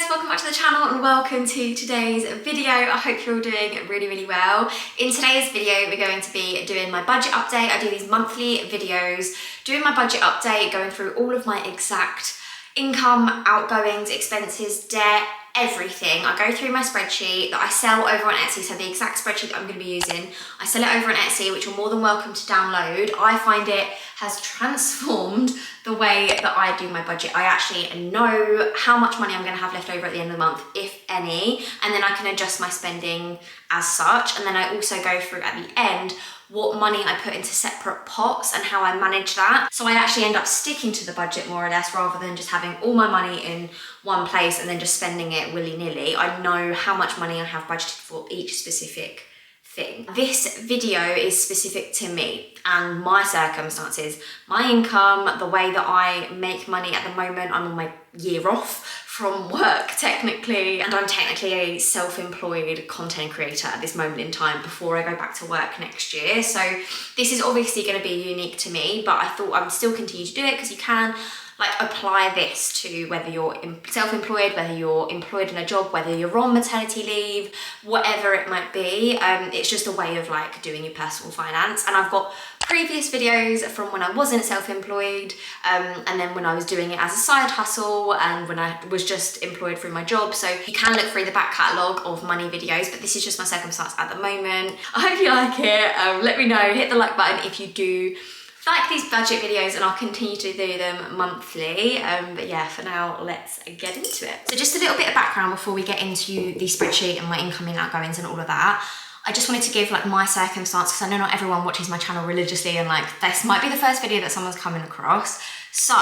welcome back to the channel and welcome to today's video. I hope you're all doing really well. In today's video, we're going to be doing my budget update. I do these monthly videos, doing my budget update, going through all of my exact income, outgoings, expenses, debt, everything. I go through my spreadsheet that I sell over on Etsy, so the exact spreadsheet that I'm going to be using. I sell it over on Etsy, which you're more than welcome to download. I find it has transformed the way that I do my budget. I actually know how much money I'm going to have left over at the end of the month, if any, and then I can adjust my spending as such. And then I also go through at the end what money I put into separate pots and how I manage that. So I actually end up sticking to the budget more or less, rather than just having all my money in one place and then just spending it willy-nilly. I know how much money I have budgeted for each specific thing. This video is specific to me and my circumstances, my income, the way that I make money at the moment. I'm on my year off from work technically, and I'm technically a self-employed content creator at this moment in time before I go back to work next year. So this is obviously going to be unique to me, but I thought I would still continue to do it because you can apply this to whether you're self-employed, whether you're employed in a job, whether you're on maternity leave, whatever it might be. It's just a way of doing your personal finance. And I've got previous videos from when I wasn't self-employed, and then when I was doing it as a side hustle, and when I was just employed through my job. So you can look through the back catalogue of money videos, but this is just my circumstance at the moment. I hope you like it. Let me know, hit the like button if you do like these budget videos, and I'll continue to do them monthly. But yeah, for now, let's get into it. So just a little bit of background before we get into the spreadsheet and my incoming, outgoings and all of that. I just wanted to give my circumstance, because I know not everyone watches my channel religiously, and this might be the first video that someone's coming across. So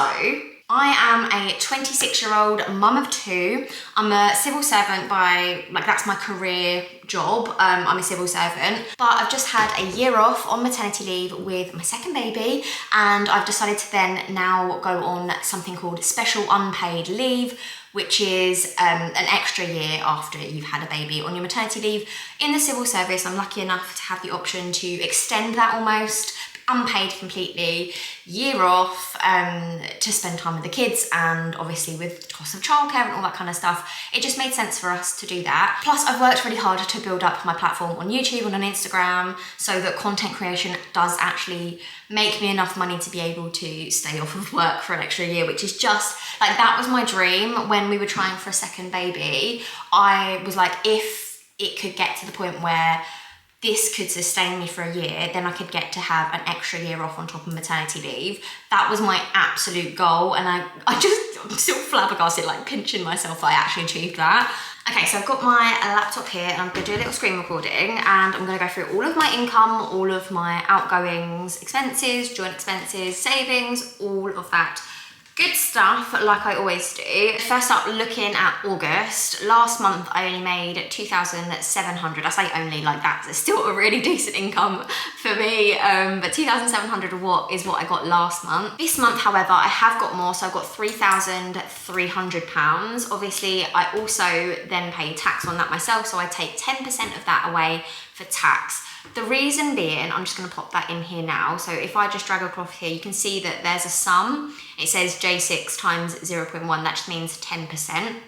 I am a 26-year-old mum of two. I'm a civil servant by, that's my career job. I'm a civil servant, but I've just had a year off on maternity leave with my second baby, and I've decided to then now go on something called special unpaid leave, which is an extra year after you've had a baby on your maternity leave. In the civil service, I'm lucky enough to have the option to extend that almost, unpaid completely, year off, to spend time with the kids, and obviously with the cost of childcare and all that kind of stuff, it just made sense for us to do that. Plus, I've worked really hard to build up my platform on YouTube and on Instagram, so that content creation does actually make me enough money to be able to stay off of work for an extra year, which is just, that was my dream when we were trying for a second baby. I was if it could get to the point where this could sustain me for a year, then I could get to have an extra year off on top of maternity leave. That was my absolute goal, and I'm still flabbergasted, pinching myself that I actually achieved that. Okay, so I've got my laptop here, and I'm gonna do a little screen recording, and I'm gonna go through all of my income, all of my outgoings, expenses, joint expenses, savings, all of that good stuff, like I always do. First up, looking at August. Last month, I only made 2,700. I say only, that's still a really decent income for me. But 2,700 is what I got last month. This month, however, I have got more, so I've got £3,300. Obviously, I also then pay tax on that myself, so I take 10% of that away for tax. The reason being, I'm just going to pop that in here now. So if I just drag across here, you can see that there's a sum. It says J6 times 0.1, that just means 10%.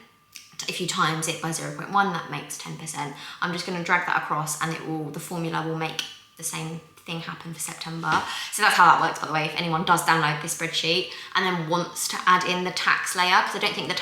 If you times it by 0.1, that makes 10%. I'm just going to drag that across, and the formula will make the same thing happen for September. So that's how that works, by the way, if anyone does download this spreadsheet and then wants to add in the tax layer, because I don't think the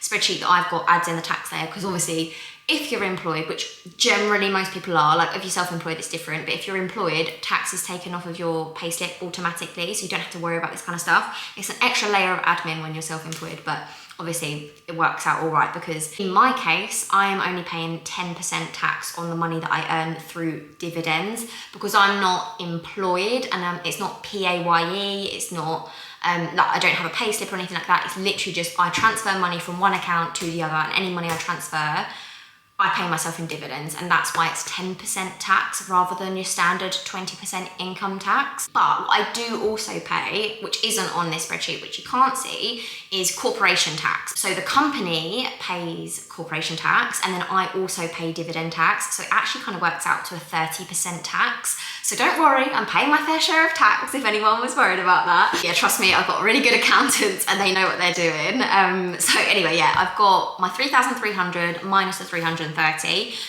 spreadsheet that I've got adds in the tax layer, because obviously if you're employed, which generally most people are, if you're self-employed it's different, but if you're employed, tax is taken off of your payslip automatically, so you don't have to worry about this kind of stuff. It's an extra layer of admin when you're self-employed, but obviously it works out all right, because in my case, I am only paying 10% tax on the money that I earn through dividends, because I'm not employed, and it's not PAYE, it's not, I don't have a payslip or anything like that. It's literally just I transfer money from one account to the other, and any money I transfer I pay myself in dividends, and that's why it's 10% tax rather than your standard 20% income tax. But what I do also pay, which isn't on this spreadsheet, which you can't see, is corporation tax. So the company pays corporation tax, and then I also pay dividend tax. So it actually kind of works out to a 30% tax. So don't worry, I'm paying my fair share of tax if anyone was worried about that. Yeah, trust me, I've got really good accountants and they know what they're doing. So anyway, yeah, I've got my 3,300 minus the 330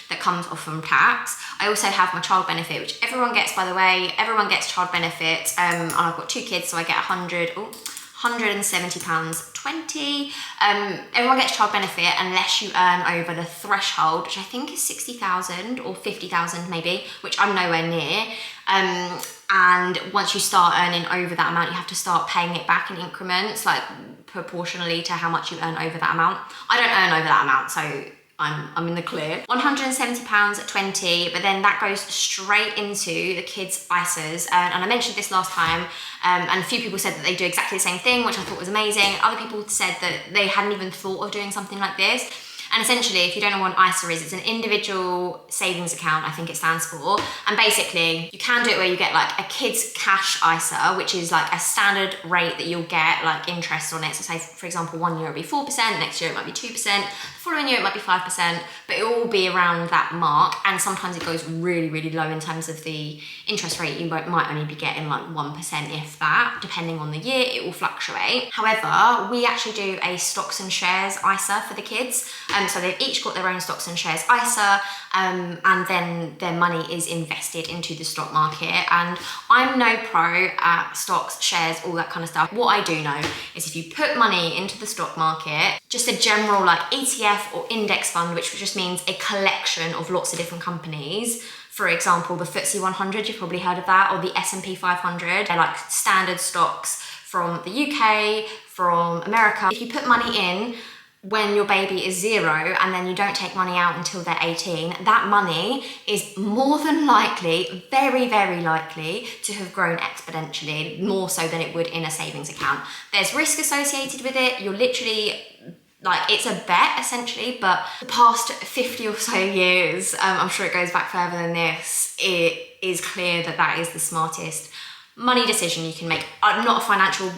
that comes off from tax. I also have my child benefit, which everyone gets, by the way. Everyone gets child benefit, and I've got 2 kids, so I get £170.20. Everyone gets child benefit unless you earn over the threshold, which I think is 60,000 or 50,000 maybe, which I'm nowhere near. And once you start earning over that amount, you have to start paying it back in increments, like proportionally to how much you earn over that amount. I don't earn over that amount, so I'm in the clear. £170.20, but then that goes straight into the kids' ISAs. And I mentioned this last time, and a few people said that they do exactly the same thing, which I thought was amazing. Other people said that they hadn't even thought of doing something like this. And essentially, if you don't know what an ISA is, it's an individual savings account, I think it stands for. And basically, you can do it where you get like a kids cash ISA, which is like a standard rate that you'll get like interest on it. So say, for example, 1 year it'll be 4%, next year it might be 2%, the following year it might be 5%, but it will all be around that mark. And sometimes it goes really, really low in terms of the interest rate. You might only be getting like 1%, if that, depending on the year, it will fluctuate. However, we actually do a stocks and shares ISA for the kids. So they've each got their own stocks and shares ISA, and then their money is invested into the stock market. And I'm no pro at stocks, shares, all that kind of stuff. What I do know is if you put money into the stock market, just a general like ETF or index fund, which just means a collection of lots of different companies. For example, the FTSE 100, you've probably heard of that, or the S&P 500. They're like standard stocks from the UK, from America. If you put money in when your baby is 0 and then you don't take money out until they're 18, that money is more than likely, very, very likely to have grown exponentially, more so than it would in a savings account. There's risk associated with it. You're literally, like, it's a bet essentially, but the past 50 or so years, I'm sure it goes back further than this, it is clear that that is the smartest money decision you can make. I'm not a financial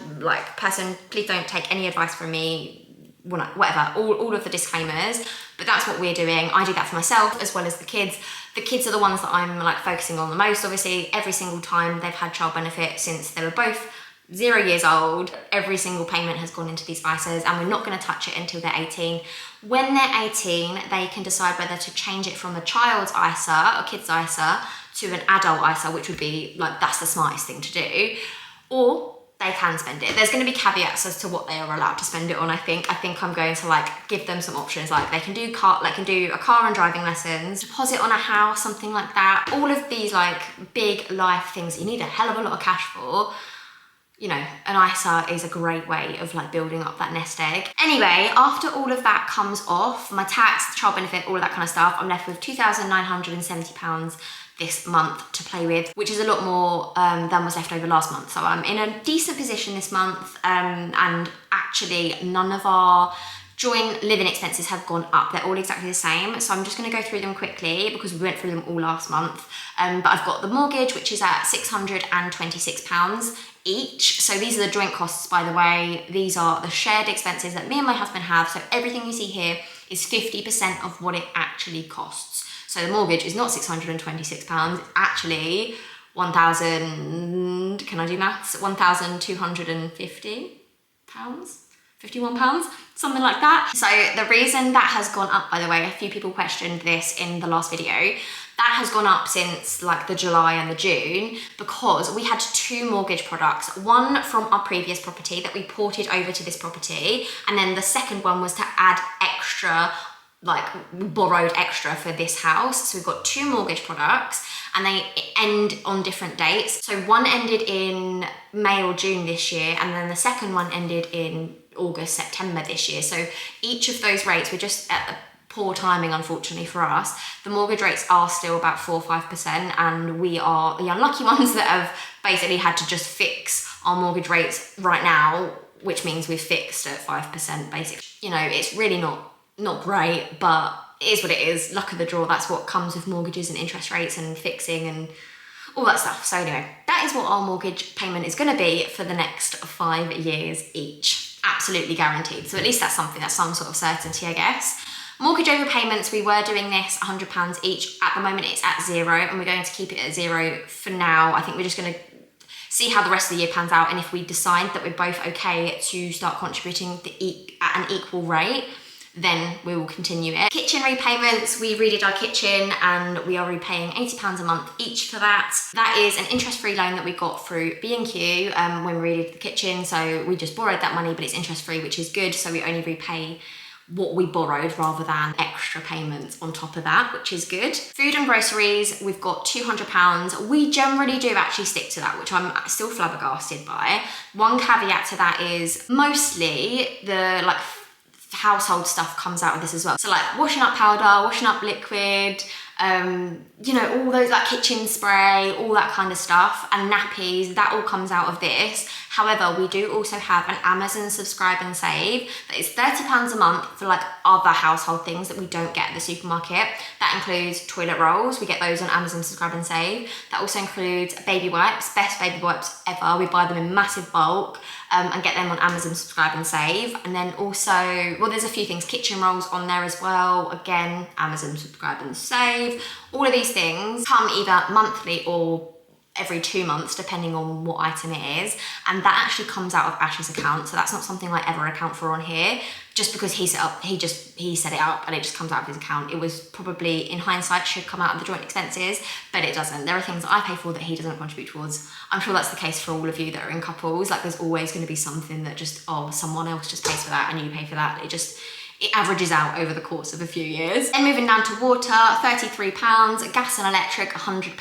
person, please don't take any advice from me, whatever, all of the disclaimers, but that's what we're doing. I do that for myself as well as the kids. The kids are the ones that I'm focusing on the most. Obviously, every single time they've had child benefit since they were both 0 years old, every single payment has gone into these ISAs, and we're not going to touch it until they're 18. When they're 18, they can decide whether to change it from a child's ISA or kid's ISA to an adult ISA, which would be that's the smartest thing to do, or they can spend it. There's going to be caveats as to what they are allowed to spend it on. I think I'm going to give them some options, like they can do a car and driving lessons, deposit on a house, something like that. All of these big life things that you need a hell of a lot of cash for. You know, an ISA is a great way of building up that nest egg. Anyway, after all of that comes off, my tax, child benefit, all of that kind of stuff, I'm left with £2,970 this month to play with, which is a lot more than was left over last month. So I'm in a decent position this month, and actually none of our joint living expenses have gone up. They're all exactly the same. So I'm just gonna go through them quickly because we went through them all last month. But I've got the mortgage, which is at £626 each. So these are the joint costs, by the way. These are the shared expenses that me and my husband have. So everything you see here is 50% of what it actually costs. So the mortgage is not £626, it's actually £1,250, something like that. So the reason that has gone up, by the way, a few people questioned this in the last video, that has gone up since the July and the June, because we had 2 mortgage products, one from our previous property that we ported over to this property, and then the second one was to add extra, we borrowed extra for this house. So we've got 2 mortgage products and they end on different dates. So one ended in May or June this year, and then the second one ended in August, September this year. So each of those rates were just at poor timing, unfortunately for us. The mortgage rates are still about 4 or 5%, and we are the unlucky ones that have basically had to just fix our mortgage rates right now, which means we've fixed at 5% basically. You know, it's really not not great, but it is what it is. Luck of the draw, that's what comes with mortgages and interest rates and fixing and all that stuff. So anyway, that is what our mortgage payment is going to be for the next 5 years each. Absolutely guaranteed. So at least that's something, that's some sort of certainty, I guess. Mortgage overpayments, we were doing this £100 each. At the moment it's at 0, and we're going to keep it at 0 for now. I think we're just going to see how the rest of the year pans out, and if we decide that we're both okay to start contributing at an equal rate, then we will continue it. Kitchen repayments, we redid our kitchen and we are repaying £80 a month each for that. That is an interest-free loan that we got through B&Q when we redid the kitchen, so we just borrowed that money, but it's interest-free, which is good, so we only repay what we borrowed rather than extra payments on top of that, which is good. Food and groceries, we've got £200. We generally do actually stick to that, which I'm still flabbergasted by. One caveat to that is mostly the household stuff comes out of this as well. So like washing up powder, washing up liquid, you know, all those like kitchen spray, all that kind of stuff, and nappies, that all comes out of this. However, we do also have an Amazon subscribe and save that is £30 a month for like other household things that we don't get at the supermarket. That includes toilet rolls, we get those on Amazon subscribe and save. That also includes baby wipes, best baby wipes ever. We buy them in massive bulk and get them on Amazon subscribe and save. And then also, well, there's a few things, kitchen rolls on there as well. Again, Amazon subscribe and save. All of these things come either monthly or every 2 months, depending on what item it is, and that actually comes out of Ash's account, so that's not something I ever account for on here, just because he set it up and it just comes out of his account. It was probably, in hindsight, should come out of the joint expenses, but it doesn't. There are things that I pay for that he doesn't contribute towards. I'm sure that's the case for all of you that are in couples. Like, there's always going to be something that just, oh, someone else just pays for that and you pay for that. It averages out over the course of a few years. Then moving down to water, £33, gas and electric, £100.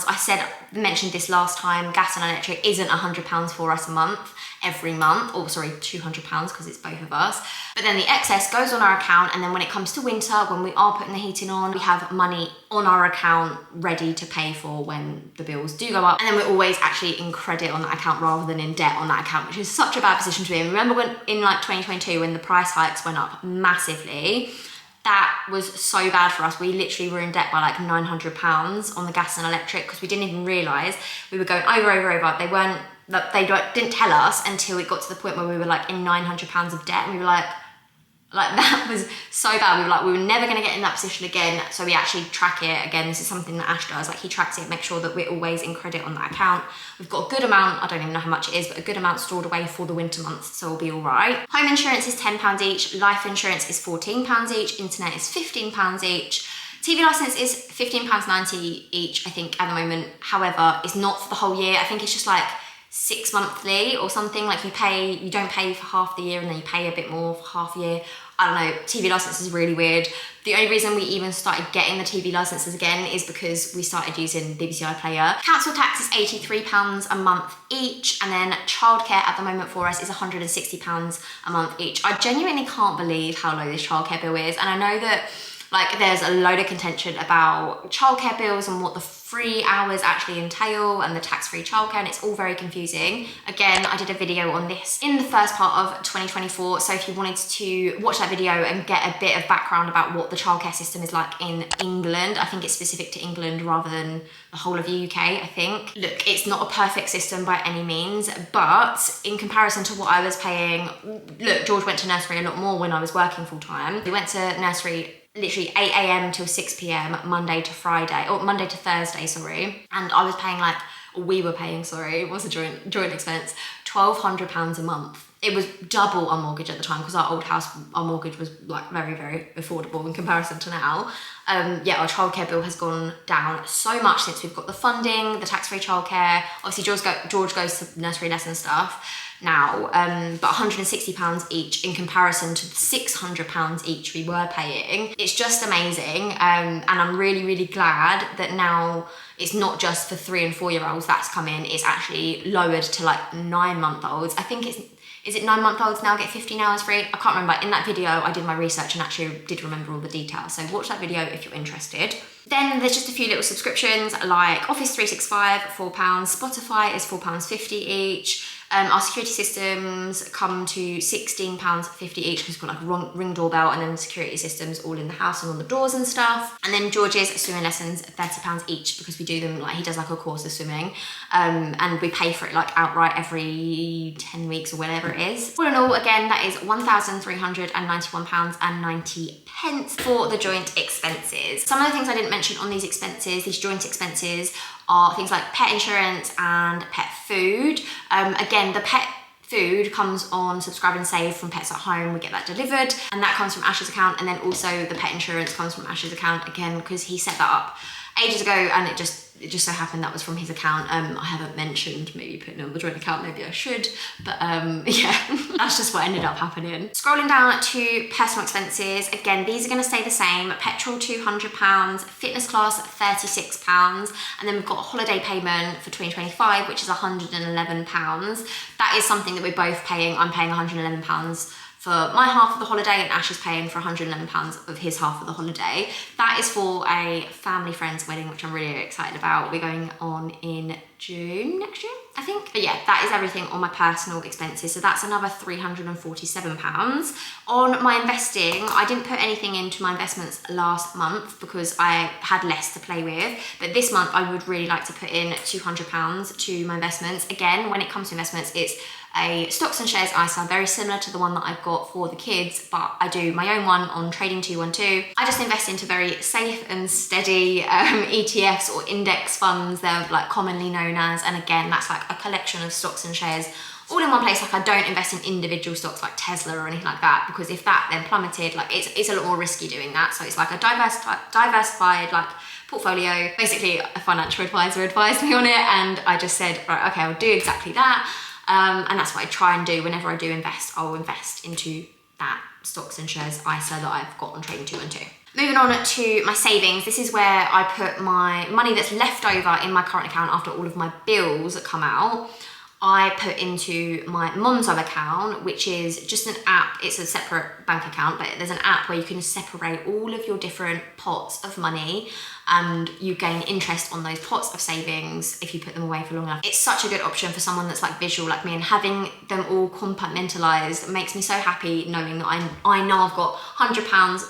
I mentioned this last time, gas and electric isn't £100 for us a month, every month, or sorry, £200 because it's both of us. But then the excess goes on our account, and then when it comes to winter, when we are putting the heating on, we have money on our account ready to pay for when the bills do go up. And then we're always actually in credit on that account rather than in debt on that account, which is such a bad position to be in. Remember when in like 2022, when the price hikes went up massively, that was so bad for us. We literally were in debt by like £900 on the gas and electric because we didn't even realise we were going over. They didn't tell us until it got to the point where we were like in £900 of debt, and we were like that was so bad. We were like, we were never going to get in that position again. So we actually track it. Again, this is something that Ash does. Like, he tracks it, make sure that we're always in credit on that account. We've got a good amount, I don't even know how much it is, but a good amount stored away for the winter months, so we'll be all right. Home insurance is £10 each. Life insurance is £14 each. Internet is £15 each. TV license is £15.90 each, I think, at the moment. However, it's not for the whole year. I think it's just like 6 monthly or something. Like, you don't pay for half the year and then you pay a bit more for half a year. I don't know, TV license is really weird. The only reason we even started getting the TV licenses again is because we started using BBC iPlayer. Council tax is £83 a month each, and then childcare at the moment for us is £160 a month each. I genuinely can't believe how low this childcare bill is, and I know that like there's a load of contention about childcare bills and what the free hours actually entail and the tax-free childcare, and it's all very confusing. Again, I did a video on this in the first part of 2024, so if you wanted to watch that video and get a bit of background about what the childcare system is like in England, I think it's specific to England rather than the whole of the UK, I think. Look, it's not a perfect system by any means, but in comparison to what I was paying, look, George went to nursery a lot more when I was working full-time. We went to nursery literally 8 AM till 6 PM, Monday to Thursday, sorry. And I was paying we were paying, it was a joint expense, £1,200 a month. It was double our mortgage at the time because our old house, our mortgage was like very, very affordable in comparison to now. Yeah, our childcare bill has gone down so much since we've got the funding, the tax-free childcare. Obviously George goes to nursery lesson stuff now, but £160 each in comparison to the £600 each we were paying. It's just amazing, and I'm really, really glad that now it's not just for 3 and 4 year olds that's come in, it's actually lowered to like 9-month-olds. I think is it 9-month-olds now get 15 hours free? I can't remember. In that video, I did my research and actually did remember all the details. So watch that video if you're interested. Then there's just a few little subscriptions like Office 365, £4, Spotify is £4.50 each. Our security systems come to £16.50 each because we've got like ring doorbell and then security systems all in the house and on the doors and stuff. And then George's swimming lessons are £30 each because we do them, like he does like a course of swimming, and we pay for it like outright every 10 weeks or whatever it is. All in all, again, that is £1,391.90 for the joint expenses. Some of the things I didn't mention on these expenses, these joint expenses, are things like pet insurance and pet food. Again, the pet food comes on Subscribe and Save from Pets at Home. We get that delivered, and that comes from Ash's account. And then also the pet insurance comes from Ash's account again because he set that up ages ago, and it just so happened that was from his account. I haven't mentioned maybe putting it on the joint account, maybe I should, but yeah, that's just what ended up happening. Scrolling down to personal expenses, again, these are going to stay the same. Petrol £200, fitness class £36, and then we've got a holiday payment for 2025, which is £111. That is something that we're both paying. I'm paying £111 for my half of the holiday, and Ash is paying for £111 of his half of the holiday. That is for a family friend's wedding, which I'm really excited about. We're going on in June next year, I think. But yeah, that is everything on my personal expenses. So that's another £347. On my investing, I didn't put anything into my investments last month because I had less to play with. But this month, I would really like to put in £200 to my investments. Again, when it comes to investments, it's a stocks and shares ISA, very similar to the one that I've got for the kids, but I do my own one on Trading 212. I just invest into very safe and steady ETFs or index funds, they're like commonly known as, and again, that's like a collection of stocks and shares all in one place. Like I don't invest in individual stocks like Tesla or anything like that, because if that then plummeted, like it's a lot more risky doing that. So it's like a diversified like portfolio. Basically, a financial advisor advised me on it, and I just said, right, okay, I'll do exactly that. And that's what I try and do whenever I do invest. I'll invest into that stocks and shares ISA that I've got on Trading 212. Moving on to my savings, this is where I put my money that's left over in my current account after all of my bills that come out. I put into my Monzo account, which is just an app. It's a separate bank account, but there's an app where you can separate all of your different pots of money, and you gain interest on those pots of savings if you put them away for long enough. It's such a good option for someone that's like visual like me, and having them all compartmentalized makes me so happy knowing that I know I've got £100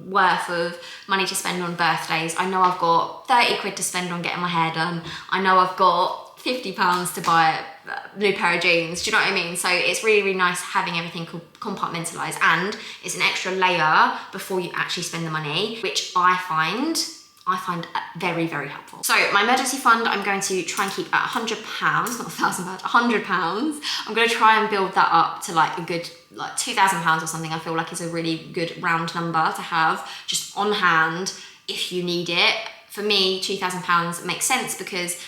worth of money to spend on birthdays. I know I've got 30 quid to spend on getting my hair done. I know I've got £50 to buy a new pair of jeans. Do you know what I mean? So it's really, really nice having everything compartmentalized, and it's an extra layer before you actually spend the money, which I find very, very helpful. So my emergency fund, I'm going to try and keep at £100, not £1,000, £100. I'm going to try and build that up to like a good like £2,000 or something. I feel like is a really good round number to have just on hand if you need it. For me, £2,000 makes sense because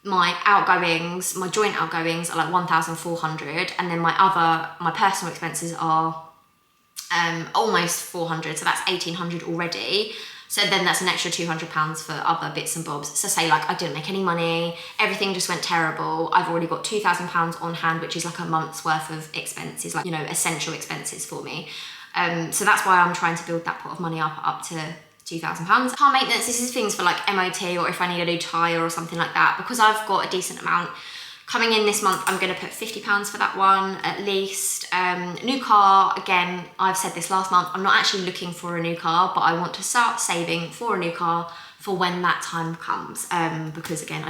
my outgoings, my joint outgoings are like 1,400, and then my personal expenses are almost 400, so that's 1,800 already. So then that's an extra £200 for other bits and bobs. So say like I didn't make any money, everything just went terrible, I've already got £2,000 on hand, which is like a month's worth of expenses, like, you know, essential expenses for me. So that's why I'm trying to build that pot of money up to £2,000. Car maintenance, this is things for like MOT or if I need a new tyre or something like that. Because I've got a decent amount coming in this month, I'm going to put £50 for that one at least. New car, again, I've said this last month, I'm not actually looking for a new car, but I want to start saving for a new car for when that time comes, because again,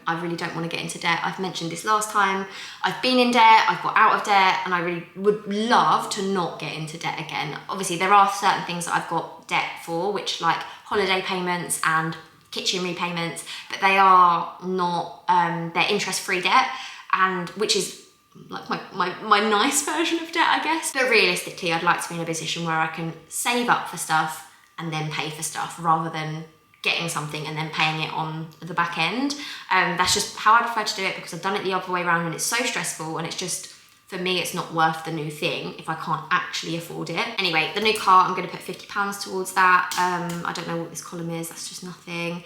I really don't want to get into debt. I've mentioned this last time, I've been in debt, I've got out of debt, and I really would love to not get into debt again. Obviously, there are certain things that I've got debt for, which like holiday payments and kitchen repayments, but they are not, they're interest-free debt, and which is like my nice version of debt, I guess. But realistically, I'd like to be in a position where I can save up for stuff and then pay for stuff rather than getting something and then paying it on the back end. That's just how I prefer to do it, because I've done it the other way around and it's so stressful, and it's just, for me, it's not worth the new thing if I can't actually afford it. Anyway, the new car, I'm going to put £50 towards that. I don't know what this column is, that's just nothing.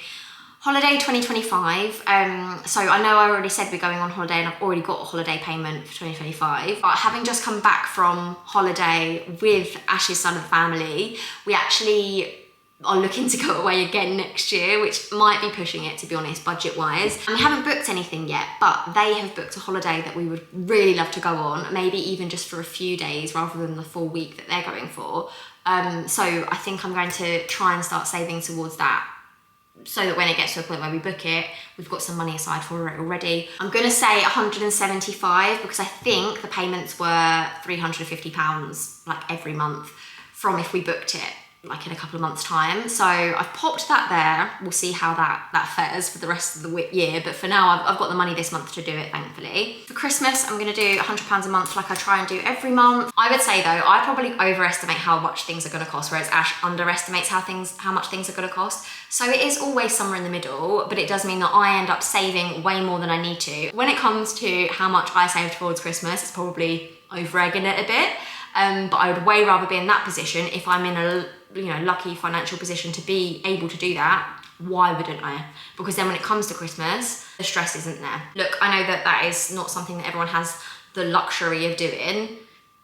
Holiday 2025. So I know I already said we're going on holiday, and I've already got a holiday payment for 2025. But having just come back from holiday with Ash's side of the family, we actually are looking to go away again next year, which might be pushing it, to be honest, budget-wise. And we haven't booked anything yet, but they have booked a holiday that we would really love to go on, maybe even just for a few days rather than the full week that they're going for. So I think I'm going to try and start saving towards that, so that when it gets to a point where we book it, we've got some money aside for it already. I'm gonna say 175 because I think the payments were £350 like every month from if we booked it like in a couple of months' time. So I've popped that there. We'll see how that fares for the rest of the year. But for now, I've got the money this month to do it, thankfully. For Christmas, I'm gonna do £100 a month like I try and do every month. I would say though, I probably overestimate how much things are gonna cost, whereas Ash underestimates how much things are gonna cost. So it is always somewhere in the middle, but it does mean that I end up saving way more than I need to. When it comes to how much I save towards Christmas, it's probably over-egging it a bit. But I would way rather be in that position if I'm in a lucky financial position to be able to do that. Why wouldn't I? Because then when it comes to Christmas, the stress isn't there. Look, I know that is not something that everyone has the luxury of doing,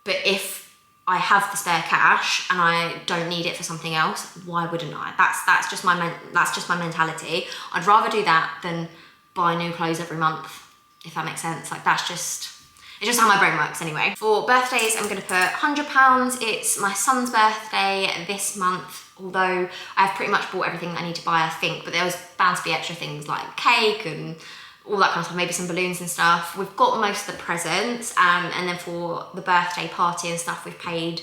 but if I have the spare cash and I don't need it for something else, why wouldn't I? That's just my mentality. I'd rather do that than buy new clothes every month, if that makes sense. Like it's just how my brain works anyway. For birthdays, I'm gonna put £100. It's my son's birthday this month, although I've pretty much bought everything that I need to buy, I think, but there was bound to be extra things like cake and all that kind of stuff, maybe some balloons and stuff. We've got most of the presents, and then for the birthday party and stuff, we've paid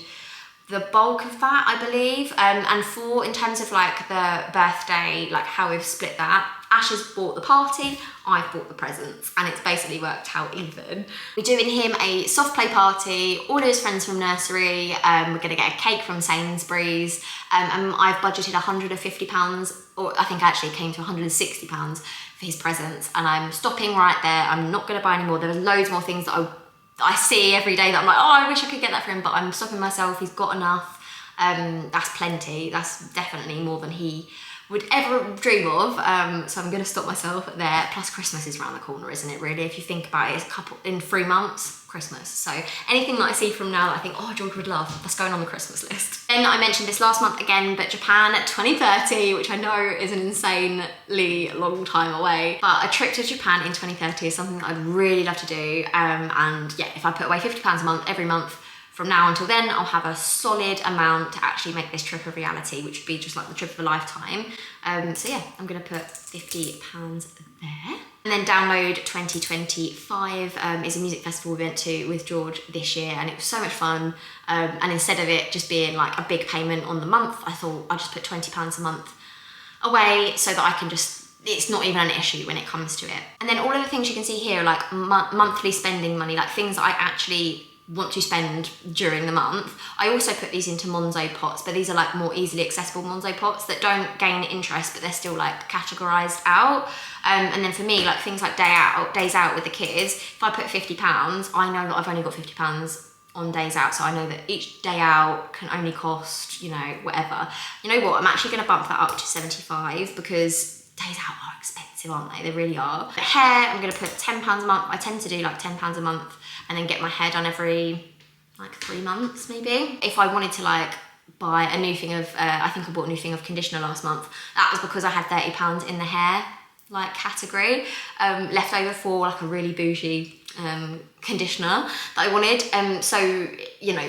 the bulk of that, I believe. And for, in terms of like the birthday, like how we've split that, Ash has bought the party, I've bought the presents, and it's basically worked out even. We're doing him a soft play party, all of his friends from nursery, we're gonna get a cake from Sainsbury's, and I've budgeted £150, or I think actually it came to £160 for his presents, and I'm stopping right there. I'm not gonna buy any more. There are loads more things that I see every day that I'm like, oh, I wish I could get that for him, but I'm stopping myself. He's got enough. That's plenty. That's definitely more than he would ever dream of. So I'm gonna stop myself there. Plus Christmas is around the corner, isn't it, really? If you think about it, it's in 3 months, Christmas. So anything that I see from now that I think, oh, George would love, that's going on the Christmas list. Then I mentioned this last month again, but Japan 2030, which I know is an insanely long time away, but a trip to Japan in 2030 is something that I'd really love to do. And yeah, if I put away £50 a month every month, from now until then, I'll have a solid amount to actually make this trip a reality, which would be just like the trip of a lifetime. So yeah, I'm gonna put £50 there. And then Download 2025 is a music festival we went to with George this year, and it was so much fun. And instead of it just being like a big payment on the month, I thought I'd just put £20 a month away so that I can just, it's not even an issue when it comes to it. And then all of the things you can see here are like monthly spending money, like things that I actually want to spend during the month. I also put these into Monzo pots, but these are like more easily accessible Monzo pots that don't gain interest, but they're still like categorized out. And then for me, like things like days out with the kids, if I put £50, I know that I've only got £50 on days out, so I know that each day out can only cost, whatever. You know what, I'm actually gonna bump that up to 75 because days out are expensive, aren't they? They really are. The hair, I'm gonna put £10 a month. I tend to do like £10 a month and then get my hair done every like 3 months maybe. If I wanted to like buy a new thing of, I think I bought a new thing of conditioner last month. That was because I had £30 in the hair like category left over for like a really bougie conditioner that I wanted. So,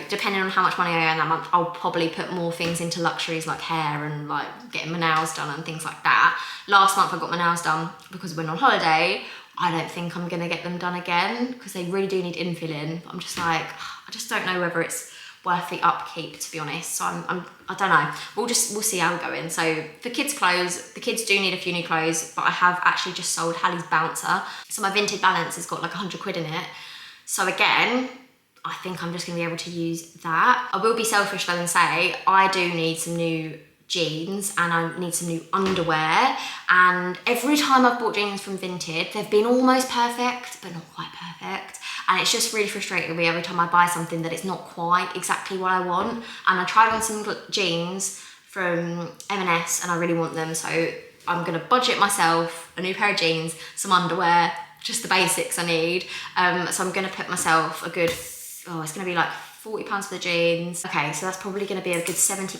depending on how much money I earn that month, I'll probably put more things into luxuries like hair and like getting my nails done and things like that. Last month I got my nails done because we went on holiday. I don't think I'm gonna get them done again because they really do need infilling. I'm just like, I just don't know whether it's worth the upkeep, to be honest. So I don't know. We'll see how we're going. So for kids' clothes, the kids do need a few new clothes, but I have actually just sold Hallie's bouncer. So my vintage balance has got like 100 quid in it. So again, I think I'm just gonna be able to use that. I will be selfish though and say, I do need some new jeans and I need some new underwear, and every time I've bought jeans from Vinted, they've been almost perfect but not quite perfect, and it's just really frustrating me every time I buy something that it's not quite exactly what I want. And I tried on some jeans from M&S and I really want them, so I'm gonna budget myself a new pair of jeans, some underwear, just the basics I need. So I'm gonna put myself a good, it's gonna be like £40 for the jeans. Okay, so that's probably gonna be a good £70,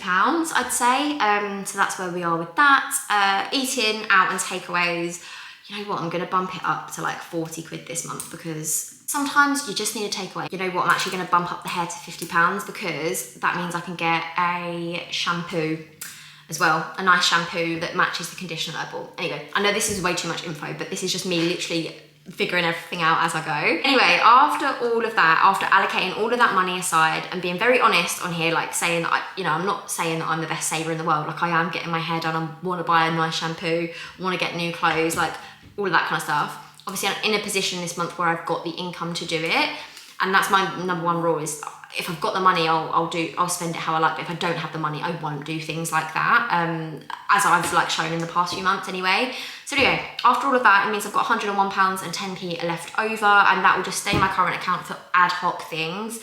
I'd say. So that's where we are with that. Eating out and takeaways, you know what, I'm gonna bump it up to like 40 quid this month because sometimes you just need a takeaway. You know what, I'm actually gonna bump up the hair to £50 because that means I can get a shampoo as well, a nice shampoo that matches the conditioner that I bought. Anyway, I know this is way too much info, but this is just me literally figuring everything out as I go. Anyway, after all of that, after allocating all of that money aside and being very honest on here, like saying that I'm not saying that I'm the best saver in the world. Like I am getting my hair done, I want to buy a nice shampoo, want to get new clothes, like all of that kind of stuff. Obviously, I'm in a position this month where I've got the income to do it, and that's my number one rule is if I've got the money, I'll spend it how I like. But if I don't have the money, I won't do things like that. As I've like shown in the past few months anyway. So anyway, after all of that, it means I've got £101 and 10p left over, and that will just stay in my current account for ad hoc things,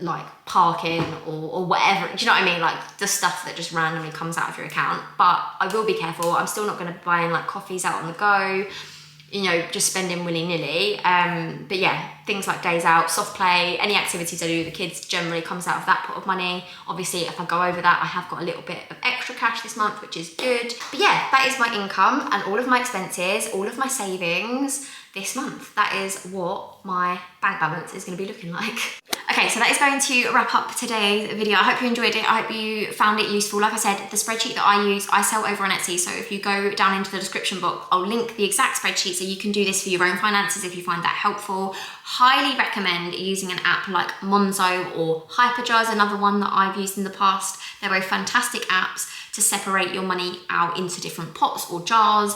like parking or whatever. Do you know what I mean? Like the stuff that just randomly comes out of your account. But I will be careful. I'm still not going to be buying like coffees out on the go, you know, just spending willy-nilly. But yeah, things like days out, soft play, any activities I do with the kids generally comes out of that pot of money. Obviously, if I go over that, I have got a little bit of extra cash this month, which is good. But yeah, that is my income and all of my expenses, all of my savings this month. That is what my bank balance is going to be looking like. Okay, so that is going to wrap up today's video. I hope you enjoyed it. I hope you found it useful. Like I said, the spreadsheet that I use, I sell over on Etsy. So if you go down into the description box, I'll link the exact spreadsheet so you can do this for your own finances if you find that helpful. Highly recommend using an app like Monzo or Hyperjar, another one that I've used in the past. They're both fantastic apps to separate your money out into different pots or jars.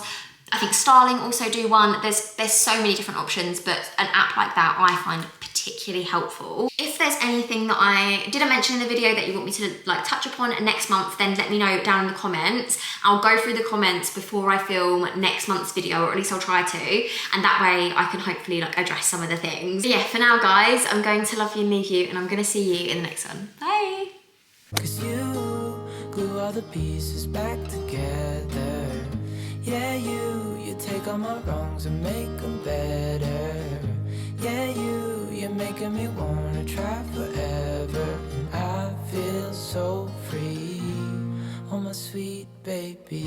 I think Starling also do one. There's so many different options, but an app like that I find particularly helpful. If there's anything that I didn't mention in the video that you want me to like touch upon next month, then let me know down in the comments. I'll go through the comments before I film next month's video, or at least I'll try to, and that way I can hopefully like address some of the things. But yeah, for now guys, I'm going to love you and leave you, and I'm gonna see you in the next one. Bye! 'Cause you glue all the pieces back together. Yeah, you take all my wrongs and make them better. Yeah, you're making me wanna try forever. And I feel so free, oh my sweet baby.